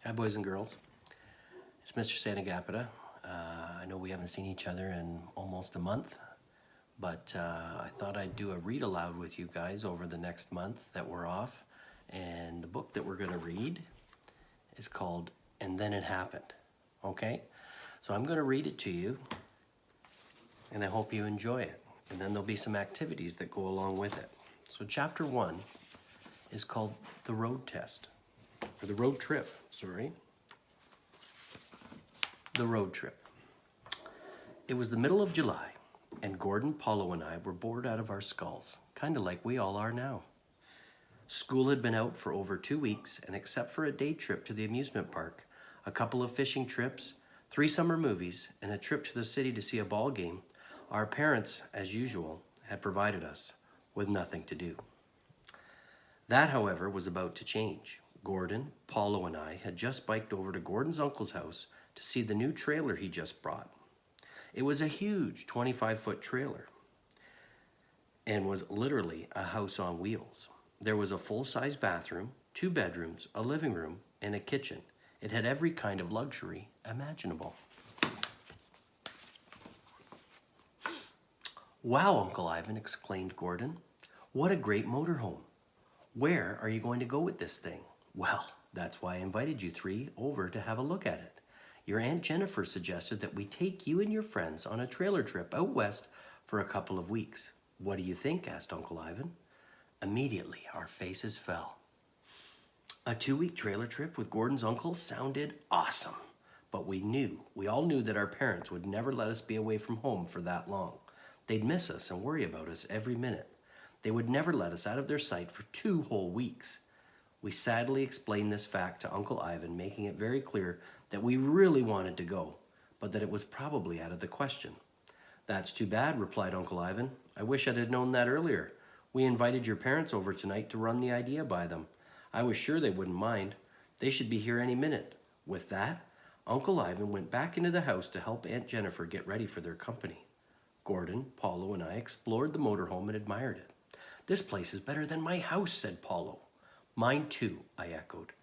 Hi, boys and girls. It's Mr. Santagapita. I know we haven't seen each other in almost a month, but I thought I'd do a read aloud with you guys over the next month that we're off. And the book that we're going to read is called And Then It Happened. Okay? So I'm going to read it to you, and I hope you enjoy it. And then there'll be some activities that go along with it. So chapter 1 is called The Road Test, or The Road Trip, sorry. The road trip. It was the middle of July, and Gordon, Paulo, and I were bored out of our skulls, kind of like we all are now. School had been out for over 2 weeks, and except for a day trip to the amusement park, a couple of fishing trips, 3 summer movies, and a trip to the city to see a ball game, our parents, as usual, had provided us with nothing to do. That, however, was about to change. Gordon, Paulo, and I had just biked over to Gordon's uncle's house to see the new trailer he just brought. It was a huge 25-foot trailer and was literally a house on wheels. There was a full-size bathroom, 2 bedrooms, a living room, and a kitchen. It had every kind of luxury imaginable. "Wow, Uncle Ivan," exclaimed Gordon. "What a great motorhome. Where are you going to go with this thing?" "Well, that's why I invited you 3 over to have a look at it. Your Aunt Jennifer suggested that we take you and your friends on a trailer trip out west for a couple of weeks. What do you think?" asked Uncle Ivan. Immediately, our faces fell. A 2-week trailer trip with Gordon's uncle sounded awesome, but we all knew that our parents would never let us be away from home for that long. They'd miss us and worry about us every minute. They would never let us out of their sight for 2 whole weeks. We sadly explained this fact to Uncle Ivan, making it very clear that we really wanted to go, but that it was probably out of the question. "That's too bad," replied Uncle Ivan. "I wish I'd known that earlier. We invited your parents over tonight to run the idea by them. I was sure they wouldn't mind. They should be here any minute." With that, Uncle Ivan went back into the house to help Aunt Jennifer get ready for their company. Gordon, Paulo, and I explored the motorhome and admired it. "This place is better than my house," said Paulo. "Mine too," I echoed.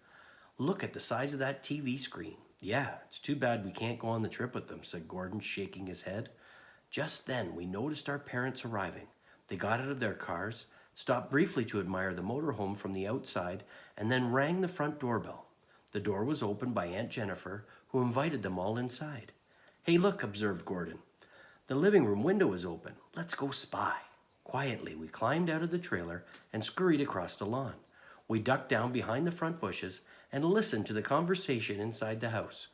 "Look at the size of that TV screen." "Yeah, it's too bad we can't go on the trip with them," said Gordon, shaking his head. Just then, we noticed our parents arriving. They got out of their cars, stopped briefly to admire the motorhome from the outside, and then rang the front doorbell. The door was opened by Aunt Jennifer, who invited them all inside. "Hey, look," observed Gordon. "The living room window is open. Let's go spy." Quietly, we climbed out of the trailer and scurried across the lawn. We ducked down behind the front bushes and listened to the conversation inside the house.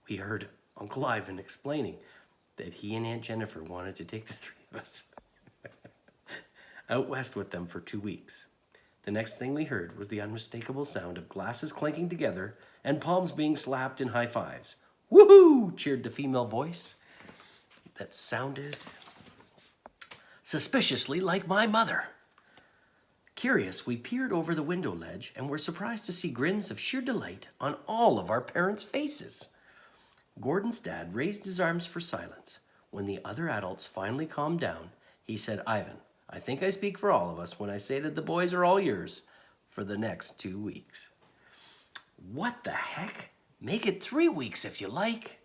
We heard Uncle Ivan explaining that he and Aunt Jennifer wanted to take the 3 of us out west with them for 2 weeks. The next thing we heard was the unmistakable sound of glasses clanking together and palms being slapped in high fives. "Woohoo!" cheered the female voice that sounded suspiciously like my mother. Curious, we peered over the window ledge and were surprised to see grins of sheer delight on all of our parents' faces. Gordon's dad raised his arms for silence. When the other adults finally calmed down, he said, "Ivan, I think I speak for all of us when I say that the boys are all yours for the next 2 weeks." "What the heck? Make it 3 weeks if you like."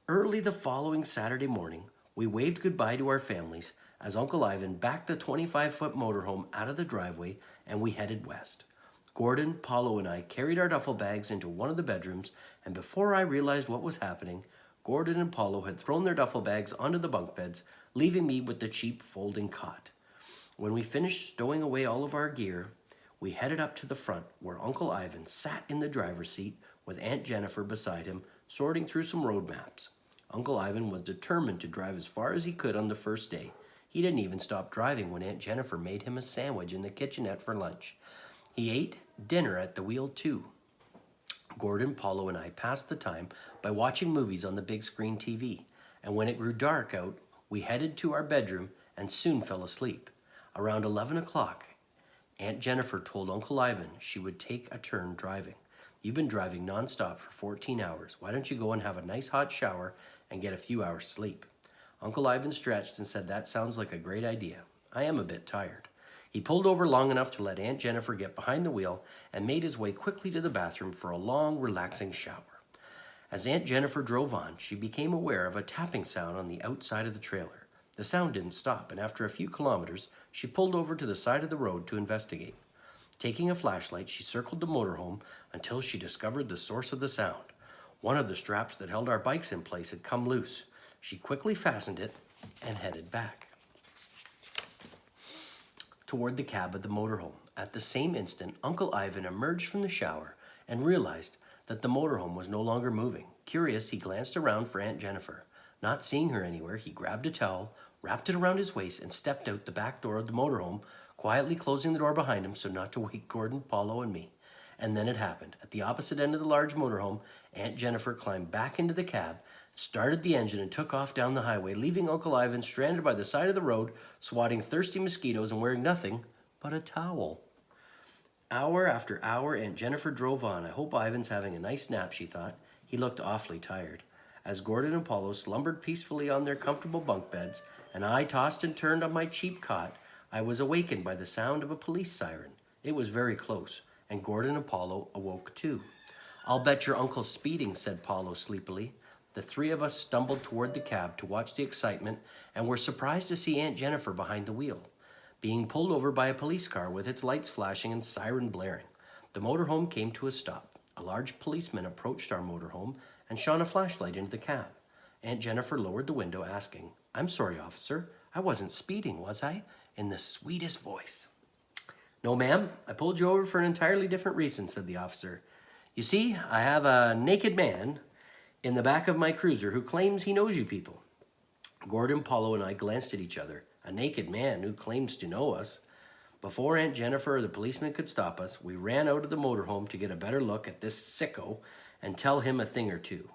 Early the following Saturday morning, we waved goodbye to our families as Uncle Ivan backed the 25-foot motorhome out of the driveway and we headed west. Gordon, Paulo, and I carried our duffel bags into one of the bedrooms, and before I realized what was happening, Gordon and Paulo had thrown their duffel bags onto the bunk beds, leaving me with the cheap folding cot. When we finished stowing away all of our gear, we headed up to the front where Uncle Ivan sat in the driver's seat with Aunt Jennifer beside him, sorting through some road maps. Uncle Ivan was determined to drive as far as he could on the first day. He didn't even stop driving when Aunt Jennifer made him a sandwich in the kitchenette for lunch. He ate dinner at the wheel too. Gordon, Paulo, and I passed the time by watching movies on the big screen TV, and when it grew dark out, we headed to our bedroom and soon fell asleep. Around 11 o'clock, Aunt Jennifer told Uncle Ivan she would take a turn driving. "You've been driving nonstop for 14 hours. Why don't you go and have a nice hot shower and get a few hours sleep?" Uncle Ivan stretched and said, "That sounds like a great idea. I am a bit tired." He pulled over long enough to let Aunt Jennifer get behind the wheel and made his way quickly to the bathroom for a long, relaxing shower. As Aunt Jennifer drove on, she became aware of a tapping sound on the outside of the trailer. The sound didn't stop, and after a few kilometers, she pulled over to the side of the road to investigate. Taking a flashlight, she circled the motorhome until she discovered the source of the sound. One of the straps that held our bikes in place had come loose. She quickly fastened it and headed back toward the cab of the motorhome. At the same instant, Uncle Ivan emerged from the shower and realized that the motorhome was no longer moving. Curious, he glanced around for Aunt Jennifer. Not seeing her anywhere, he grabbed a towel, wrapped it around his waist, and stepped out the back door of the motorhome, quietly closing the door behind him so not to wake Gordon, Paulo, and me. And then it happened. At the opposite end of the large motorhome, Aunt Jennifer climbed back into the cab, started the engine, and took off down the highway, leaving Uncle Ivan stranded by the side of the road, swatting thirsty mosquitoes and wearing nothing but a towel. Hour after hour, Aunt Jennifer drove on. I hope Ivan's having a nice nap, she thought. He looked awfully tired. As Gordon and Paulo slumbered peacefully on their comfortable bunk beds, and I tossed and turned on my cheap cot, I was awakened by the sound of a police siren. It was very close, and Gordon and Paulo awoke too. "I'll bet your uncle's speeding," said Paulo sleepily. The three of us stumbled toward the cab to watch the excitement and were surprised to see Aunt Jennifer behind the wheel, being pulled over by a police car with its lights flashing and siren blaring. The motorhome came to a stop. A large policeman approached our motorhome and shone a flashlight into the cab. Aunt Jennifer lowered the window, asking, "I'm sorry, officer. I wasn't speeding, was I?" in the sweetest voice. "No, ma'am. I pulled you over for an entirely different reason," said the officer. "You see, I have a naked man in the back of my cruiser who claims he knows you people." Gordon, Paulo, and I glanced at each other. A naked man who claims to know us. Before Aunt Jennifer or the policeman could stop us, we ran out of the motorhome to get a better look at this sicko and tell him a thing or two.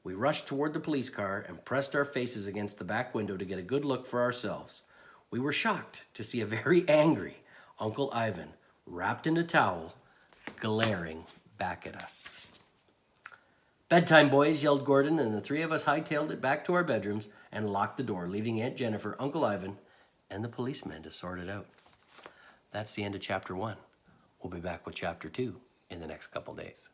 We rushed toward the police car and pressed our faces against the back window to get a good look for ourselves. We were shocked to see a very angry Uncle Ivan, wrapped in a towel, glaring back at us. "Bedtime, boys," yelled Gordon, and the three of us hightailed it back to our bedrooms and locked the door, leaving Aunt Jennifer, Uncle Ivan, and the policeman to sort it out. That's the end of chapter 1. We'll be back with chapter 2 in the next couple days.